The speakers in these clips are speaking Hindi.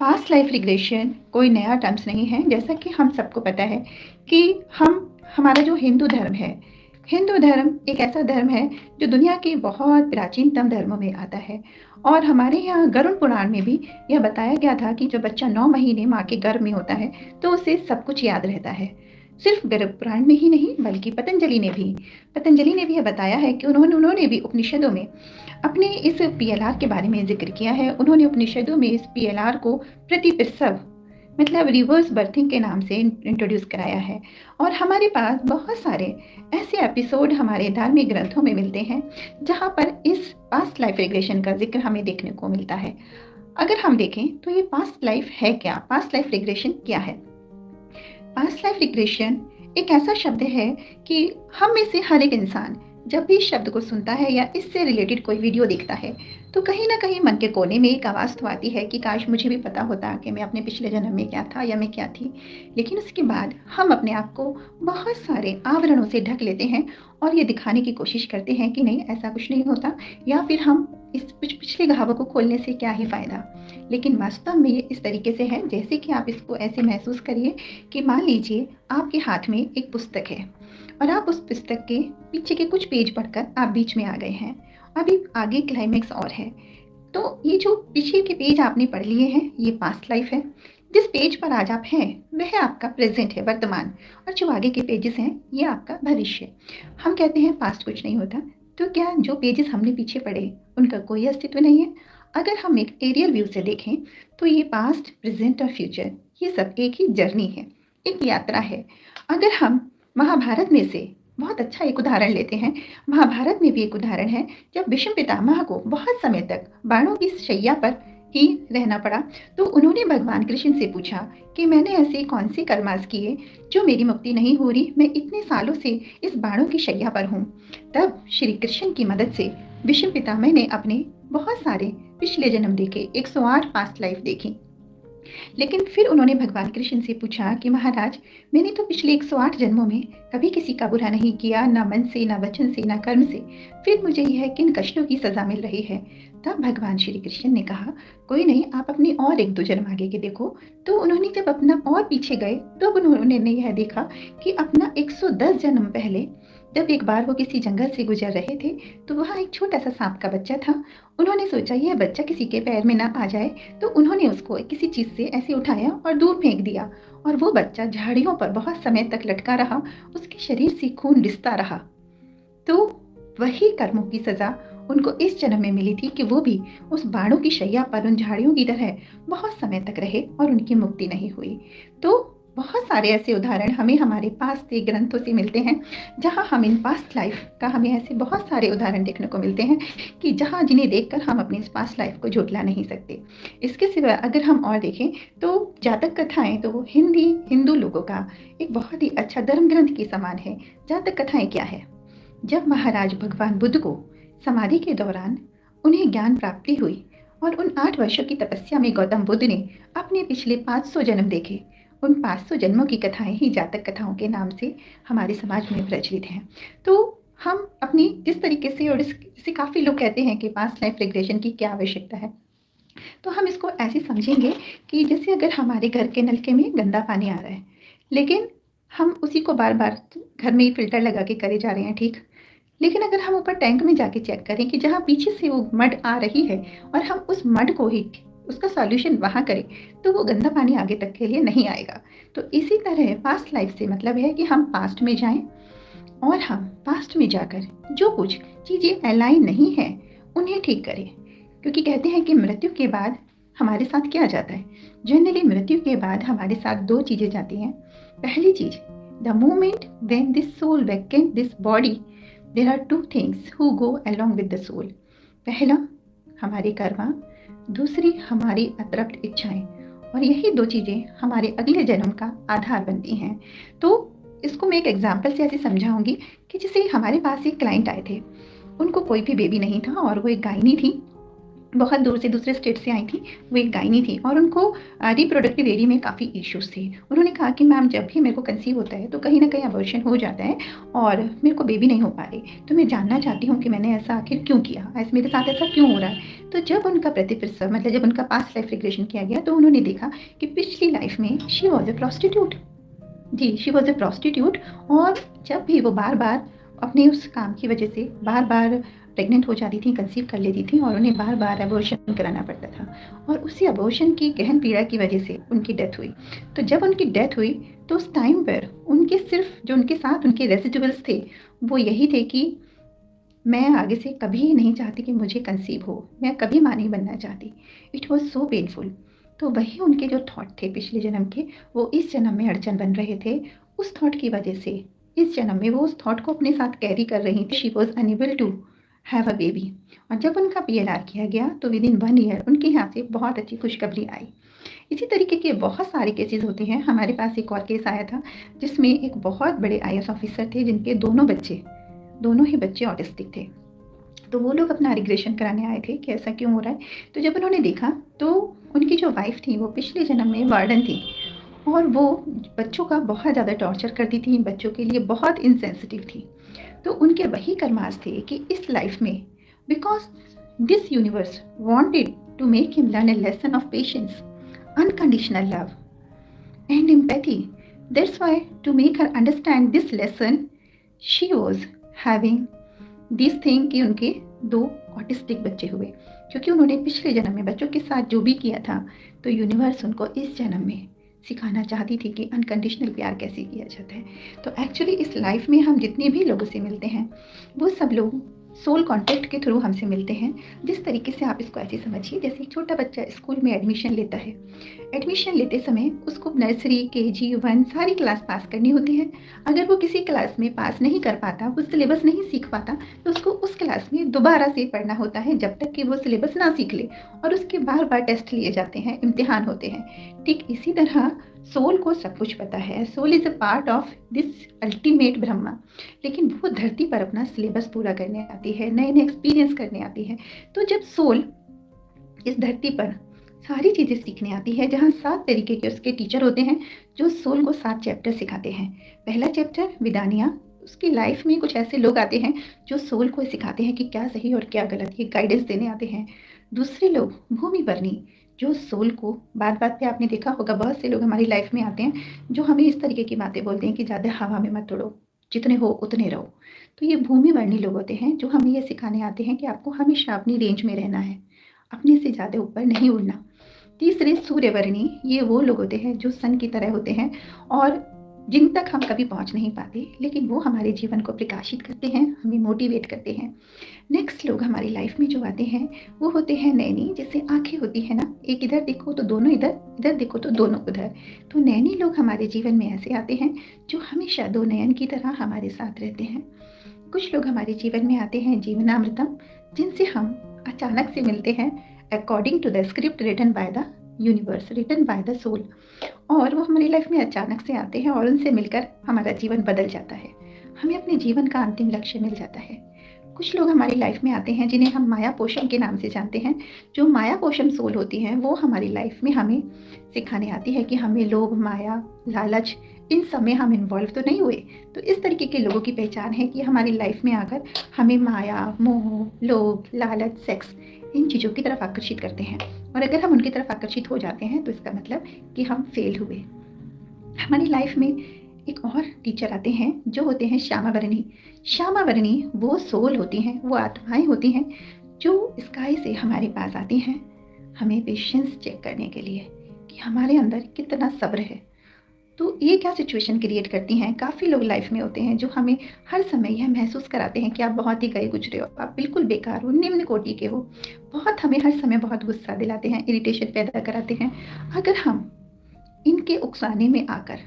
पास्ट लाइफ रिग्रेशन कोई नया टर्म्स नहीं है। जैसा कि हम सबको पता है कि हम हमारा जो हिंदू धर्म एक ऐसा धर्म है जो दुनिया के बहुत प्राचीनतम धर्मों में आता है। और हमारे यहाँ गरुड़ पुराण में भी यह बताया गया था कि जब बच्चा 9 महीने माँ के गर्भ में होता है तो उसे सब कुछ याद रहता है। सिर्फ गरुड़ पुराण में ही नहीं बल्कि पतंजलि ने भी यह बताया है कि उन्होंने भी उपनिषदों में अपने इस पीएलआर के बारे में जिक्र किया है। उन्होंने उपनिषदों में इस पीएलआर को प्रतिप्रसव मतलब रिवर्स बर्थिंग के नाम से इंट्रोड्यूस कराया है। और हमारे पास बहुत सारे ऐसे एपिसोड हमारे धार्मिक ग्रंथों में मिलते हैं जहाँ पर इस पास्ट लाइफ रिग्रेशन का जिक्र हमें देखने को मिलता है। अगर हम देखें तो ये पास्ट लाइफ है क्या, पास्ट लाइफ रिग्रेशन क्या है? पास्ट लाइफ रिग्रेशन एक ऐसा शब्द है कि हम में से हर एक इंसान जब भी इस शब्द को सुनता है या इससे रिलेटेड कोई वीडियो देखता है तो कहीं ना कहीं मन के कोने में एक आवाज़ तो आती है कि काश मुझे भी पता होता कि मैं अपने पिछले जन्म में क्या था या मैं क्या थी। लेकिन उसके बाद हम अपने आप को बहुत सारे आवरणों से ढक लेते हैं और ये दिखाने की कोशिश करते हैं कि नहीं ऐसा कुछ नहीं होता, या फिर हम इस पिछले घावों को खोलने से क्या ही फ़ायदा। लेकिन वास्तव में ये इस तरीके से है जैसे कि आप इसको ऐसे महसूस करिए कि मान लीजिए आपके हाथ में एक पुस्तक है और आप उस पुस्तक के पीछे के कुछ पेज पढ़कर आप बीच में आ गए हैं। अभी आगे क्लाइमेक्स और है। तो ये जो पीछे के पेज आपने पढ़ लिए हैं ये पास्ट लाइफ है। जिस पेज पर आज आप हैं वह आपका प्रेजेंट है, वर्तमान। और जो आगे के पेजेस हैं ये आपका भविष्य। हम कहते हैं पास्ट कुछ नहीं होता, तो क्या जो पेजेस हमने पीछे पढ़े उनका कोई अस्तित्व नहीं है? अगर हम एक एरियल व्यू से देखें तो ये पास्ट, प्रेजेंट और फ्यूचर ये सब एक ही जर्नी है, एक यात्रा है। अगर हम महाभारत में से बहुत अच्छा एक उदाहरण लेते हैं, महाभारत में भी एक उदाहरण है जब भीष्म पितामह को बहुत समय तक बाणों की शैया पर ही रहना पड़ा तो उन्होंने भगवान कृष्ण से पूछा कि मैंने ऐसे कौन से कर्मास किए जो मेरी मुक्ति नहीं हो रही, मैं इतने सालों से इस बाणों की शैया पर हूँ। तब श्री कृष्ण की मदद से भीष्म पितामह ने अपने बहुत सारे पिछले जन्म देखे, 108 पास्ट लाइफ देखी। लेकिन फिर उन्होंने भगवान कृष्ण से पूछा कि महाराज मैंने तो पिछले 108 जन्मों में कभी किसी का बुरा नहीं किया, ना मन से, ना वचन से, ना कर्म से, फिर मुझे यह किन कष्टों की सजा मिल रही है? तब भगवान श्री कृष्ण ने कहा कोई नहीं, आप अपनी और 1-2 जन्म आगे के देखो। तो उन्होंने जब अपना और पीछे गए तब उन्होंने यह देखा कि अपना 110 जन्म पहले जब एक बार वो किसी जंगल से गुजर रहे थे तो वहाँ एक छोटा सा सांप का बच्चा था। उन्होंने सोचा यह बच्चा किसी के पैर में ना आ जाए, तो उन्होंने उसको किसी चीज़ से ऐसे उठाया और दूर फेंक दिया। और वो बच्चा झाड़ियों पर बहुत समय तक लटका रहा, उसके शरीर से खून रिसता रहा। तो वही कर्मों की सज़ा उनको इस जन्म में मिली थी कि वो भी उस बाणों की शैया पर उन झाड़ियों की तरह बहुत समय तक रहे और उनकी मुक्ति नहीं हुई। तो बहुत सारे ऐसे उदाहरण हमें हमारे पास से ग्रंथों से मिलते हैं जहाँ हम इन पास्ट लाइफ का हमें ऐसे बहुत सारे उदाहरण देखने को मिलते हैं कि जहाँ जिन्हें देखकर हम अपनी इस पास्ट लाइफ को झुठला नहीं सकते। इसके सिवा अगर हम और देखें तो जातक कथाएं तो हिंदू लोगों का एक बहुत ही अच्छा धर्म ग्रंथ के समान है। जातक कथाएं क्या है? जब महाराज भगवान बुद्ध को समाधि के दौरान उन्हें ज्ञान प्राप्ति हुई और उन 8 वर्षों की तपस्या में गौतम बुद्ध ने अपने पिछले 500 जन्म देखे। उन 500 जन्मों की कथाएं ही जातक कथाओं के नाम से हमारे समाज में प्रचलित हैं। तो हम अपनी जिस तरीके से और जैसे काफ़ी लोग कहते हैं कि पास्ट लाइफ रिग्रेशन की क्या आवश्यकता है, तो हम इसको ऐसे समझेंगे कि जैसे अगर हमारे घर के नलके में गंदा पानी आ रहा है लेकिन हम उसी को बार बार घर में ही फिल्टर लगा के करे जा रहे हैं, ठीक। लेकिन अगर हम ऊपर टैंक में जाके चेक करें कि जहाँ पीछे से वो मड आ रही है और हम उस मड को ही उसका सॉल्यूशन वहाँ करें तो वो गंदा पानी आगे तक के लिए नहीं आएगा। तो इसी तरह पास्ट लाइफ से मतलब है कि हम पास्ट में जाएं और हम पास्ट में जाकर जो कुछ चीज़ें अलाइन नहीं हैं उन्हें ठीक करें। क्योंकि कहते हैं कि मृत्यु के बाद हमारे साथ क्या जाता है? जनरली मृत्यु के बाद हमारे साथ 2 चीज़ें जाती हैं। पहली चीज़, the moment when this soul vacant this body there are 2 things who go along with the soul. पहला हमारे कर्मा, दूसरी हमारी अतृप्त इच्छाएं। और यही 2 चीज़ें हमारे अगले जन्म का आधार बनती हैं। तो इसको मैं एक एग्जाम्पल से ऐसे समझाऊंगी कि जैसे हमारे पास एक क्लाइंट आए थे, उनको कोई भी बेबी नहीं था और वो एक गायनी थी बहुत दूर से दूसरे स्टेट से आई थी। वो एक गायनी थी और उनको रिप्रोडक्टिव एरिया में काफ़ी इश्यूज़ थे। उन्होंने कहा कि मैम जब भी मेरे को कंसीव होता है तो कहीं न कहीं अबॉर्शन हो जाता है और मेरे को बेबी नहीं हो पा रही। तो मैं जानना चाहती हूँ कि मैंने ऐसा आखिर क्यों किया? मेरे साथ ऐसा क्यों हो रहा है? तो जब उनका प्रतिप्रसव मतलब जब उनका पास्ट लाइफ रिग्रेशन किया गया तो उन्होंने देखा कि पिछली लाइफ में शी वाज़ अ प्रोस्टिट्यूट। जी, शी वॉज़ अ प्रोस्टिट्यूट। और जब भी वो बार-बार अपने उस काम की वजह से बार-बार प्रेग्नेंट हो जाती थी, कंसीव कर लेती थी और उन्हें बार-बार अबॉर्शन कराना पड़ता था और उसी अबॉर्शन की गहन पीड़ा की वजह से उनकी डेथ हुई। तो जब उनकी डेथ हुई तो उस टाइम पर उनके सिर्फ़ जो उनके साथ उनके रेसिडुअल्स थे, वो यही थे कि मैं आगे से कभी नहीं चाहती कि मुझे कंसीव हो, मैं कभी माँ नहीं बनना चाहती। It was so painful. तो वही उनके जो थॉट थे पिछले जन्म के, वो इस जन्म में अड़चन बन रहे थे। उस थॉट की वजह से इस जन्म में वो उस थॉट को अपने साथ कैरी कर रही थी। She was unable to have a baby. और जब उनका पीएलआर किया गया तो विदिन 1 ईयर उनके यहाँ से बहुत अच्छी खुशखबरी आई। इसी तरीके के बहुत सारे केसेज़ होते हैं। हमारे पास एक और केस आया था जिसमें एक बहुत बड़े आईएएस ऑफिसर थे जिनके दोनों ही बच्चे ऑटिस्टिक थे। तो वो लोग अपना रिग्रेशन कराने आए थे कि ऐसा क्यों हो रहा है। तो जब उन्होंने देखा तो उनकी जो वाइफ़ थी वो पिछले जन्म में वार्डन थी और वो बच्चों का बहुत ज़्यादा टॉर्चर करती थी, बच्चों के लिए बहुत इनसेंसिटिव थी। तो उनके वही कर्मास थे कि इस लाइफ़ में because this universe wanted to make him learn a lesson of patience, unconditional love and empathy. That's why, to make her understand this lesson, she was having this thing कि उनके 2 ऑटिस्टिक बच्चे हुए। क्योंकि उन्होंने पिछले जन्म में बच्चों के साथ जो भी किया था, तो यूनिवर्स उनको इस जन्म में सिखाना चाहती थी कि अनकंडीशनल प्यार कैसे किया जाता है। तो एक्चुअली इस लाइफ में हम जितने भी लोगों से मिलते हैं, वो सब लोग सोल कॉन्टैक्ट के थ्रू हमसे मिलते हैं। जिस तरीके से आप इसको ऐसे समझिए जैसे एक छोटा बच्चा स्कूल में एडमिशन लेता है। एडमिशन लेते समय उसको नर्सरी, केजी 1 सारी क्लास पास करनी होती है। अगर वो किसी क्लास में पास नहीं कर पाता, वो सिलेबस नहीं सीख पाता, तो उसको उस क्लास में दोबारा से पढ़ना होता है जब तक कि वो सिलेबस ना सीख ले और उसके बार-बार टेस्ट लिए जाते हैं, इम्तिहान होते हैं। ठीक इसी तरह सोल को सब कुछ पता है। Soul is a part of this ultimate Brahma. लेकिन वो धरती पर अपना सिलेबस पूरा करने आती है, नए-नए एक्सपीरियंस करने आती है। तो जब सोल इस धरती पर सारी चीज़ें सीखने आती है, जहाँ 7 तरीके के उसके टीचर होते हैं जो सोल को 7 चैप्टर सिखाते हैं। पहला चैप्टर विदानिया, उसकी लाइफ में कुछ ऐसे लोग आते हैं जो सोल को सिखाते हैं कि क्या सही और क्या गलत, ये गाइडेंस देने आते हैं। दूसरे लोग भूमि बरनी, जो सोल को बात-बात पे आपने देखा होगा बहुत से लोग हमारी लाइफ में आते हैं जो हमें इस तरीके की बातें बोलते हैं कि ज़्यादा हवा में मत उड़ो, जितने हो उतने रहो। तो ये भूमि बरनी लोग होते हैं जो हमें ये सिखाने आते हैं कि आपको हमेशा अपनी रेंज में रहना है, अपने से ज़्यादा ऊपर नहीं उड़ना। तीसरे सूर्यवर्णी, ये वो लोग होते हैं जो सन की तरह होते हैं और जिन तक हम कभी पहुंच नहीं पाते, लेकिन वो हमारे जीवन को प्रकाशित करते हैं, हमें मोटिवेट करते हैं। नेक्स्ट लोग हमारी लाइफ में जो आते हैं वो होते हैं नैनी, जैसे आंखें होती है ना, एक इधर देखो तो दोनों इधर, इधर देखो तो दोनों उधर। तो नैनी लोग हमारे जीवन में ऐसे आते हैं जो हमेशा दो नयन की तरह हमारे साथ रहते हैं। कुछ लोग हमारे जीवन में आते हैं जीवनामृतम, जिनसे हम अचानक से मिलते हैं according to the script written by the universe, written by the soul. और वो हमारी लाइफ में अचानक से आते हैं और उनसे मिलकर हमारा जीवन बदल जाता है, हमें अपने जीवन का अंतिम लक्ष्य मिल जाता है। कुछ लोग हमारी लाइफ में आते हैं जिन्हें हम माया पोषण के नाम से जानते हैं। जो माया पोषण सोल होती हैं वो हमारी लाइफ में हमें सिखाने आती है कि हमें लोभ, माया, लालच, इन सब में हम इन्वॉल्व तो नहीं हुए। तो इस तरीके के लोगों की पहचान है कि हमारी लाइफ में आकर हमें माया, मोह, लोभ, लालच, सेक्स, इन चीज़ों की तरफ आकर्षित करते हैं। और अगर हम उनकी तरफ आकर्षित हो जाते हैं तो इसका मतलब कि हम फेल हुए। हमारी लाइफ में एक और टीचर आते हैं जो होते हैं श्यामावरणी। श्यामावरणी वो सोल होती हैं, वो आत्माएं होती हैं जो स्काई से हमारे पास आती हैं हमें पेशेंस चेक करने के लिए कि हमारे अंदर कितना सब्र है। तो ये क्या सिचुएशन क्रिएट करती हैं, काफ़ी लोग लाइफ में होते हैं जो हमें हर समय यह महसूस कराते हैं कि आप बहुत ही गए गुजरे हो, आप बिल्कुल बेकार हो, निम्न कोटि के हो। बहुत हमें हर समय बहुत गुस्सा दिलाते हैं, इरिटेशन पैदा कराते हैं। अगर हम इनके उकसाने में आकर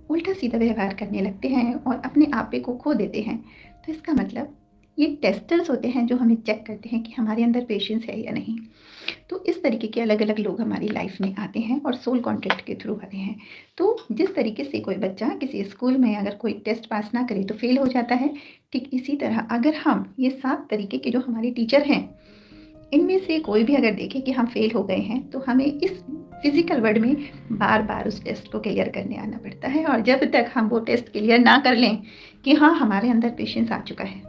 उल्टा सीधा व्यवहार करने लगते हैं और अपने आपे को खो देते हैं, तो इसका मतलब ये टेस्टर्स होते हैं जो हमें चेक करते हैं कि हमारे अंदर पेशेंस है या नहीं। तो इस तरीके के अलग अलग लोग हमारी लाइफ में आते हैं और सोल कॉन्ट्रैक्ट के थ्रू आते हैं। तो जिस तरीके से कोई बच्चा किसी स्कूल में अगर कोई टेस्ट पास ना करे तो फेल हो जाता है, ठीक इसी तरह अगर हम ये 7 तरीके के जो हमारे टीचर हैं इनमें से कोई भी अगर देखे कि हम फेल हो गए हैं तो हमें इस फिजिकल वर्ल्ड में बार बार उस टेस्ट को क्लियर करने आना पड़ता है, और जब तक हम वो टेस्ट क्लियर ना कर लें कि हाँ हमारे अंदर पेशेंस आ चुका है,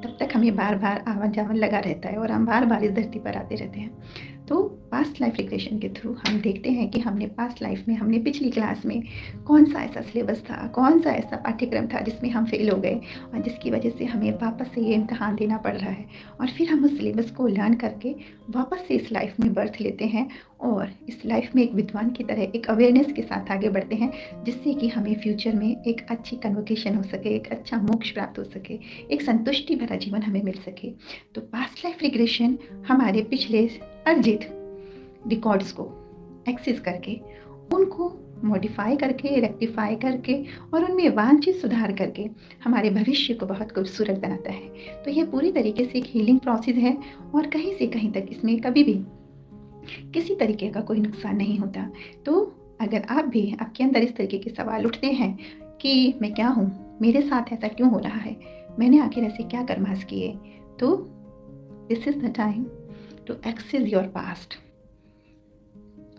तब तक हमें बार बार आवन जावन लगा रहता है और हम बार बार इस धरती पर आते रहते हैं। तो पास्ट लाइफ रिग्रेशन के थ्रू हम देखते हैं कि हमने पास्ट लाइफ में, हमने पिछली क्लास में कौन सा ऐसा सिलेबस था, कौन सा ऐसा पाठ्यक्रम था जिसमें हम फेल हो गए और जिसकी वजह से हमें वापस से ये इम्तहान देना पड़ रहा है। और फिर हम उस सिलेबस को लर्न करके वापस से इस लाइफ में बर्थ लेते हैं और इस लाइफ में एक विद्वान की तरह एक अवेयरनेस के साथ आगे बढ़ते हैं, जिससे कि हमें फ्यूचर में एक अच्छी कन्वोकेशन हो सके, एक अच्छा मोक्ष प्राप्त हो सके, एक संतुष्टि भरा जीवन हमें मिल सके। तो पास्ट लाइफ रिग्रेशन हमारे पिछले अर्जित रिकॉर्ड्स को एक्सेस करके, उनको मॉडिफाई करके, रेक्टिफाई करके और उनमें वांछित सुधार करके हमारे भविष्य को बहुत खूबसूरत बनाता है। तो ये पूरी तरीके से एक हीलिंग प्रोसेस है और कहीं से कहीं तक इसमें कभी भी किसी तरीके का कोई नुकसान नहीं होता। तो अगर आप भी, आपके अंदर इस तरीके के सवाल उठते हैं कि मैं क्या हूँ, मेरे साथ ऐसा क्यों हो रहा है, मैंने आखिर ऐसे क्या कर्मास किए, तो this is the time to access your past.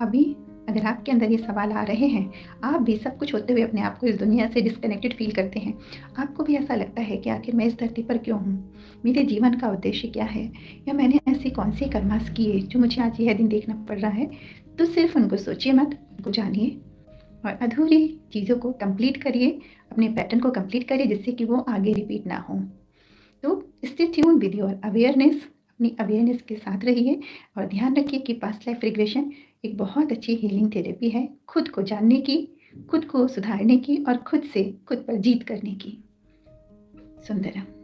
अभी अगर आपके अंदर ये सवाल आ रहे हैं, आप भी सब कुछ होते हुए अपने आप को इस दुनिया से डिस्कनेक्टेड फील करते हैं, आपको भी ऐसा लगता है कि आखिर मैं इस धरती पर क्यों हूँ, मेरे जीवन का उद्देश्य क्या है, या मैंने ऐसे कौन से कर्मास किए जो मुझे आज यह दिन देखना पड़ रहा है, तो सिर्फ उनको सोचिए मत, उनको जानिए और अधूरी चीज़ों को कंप्लीट करिए, अपने पैटर्न को कंप्लीट करिए जिससे कि वो आगे रिपीट ना हो। तो stay tune with your awareness, अपनी अवेयरनेस के साथ रहिए और ध्यान रखिए कि पास्ट लाइफ रिग्रेशन एक बहुत अच्छी हीलिंग थेरेपी है, खुद को जानने की, खुद को सुधारने की और खुद से खुद पर जीत करने की। सुंदरम।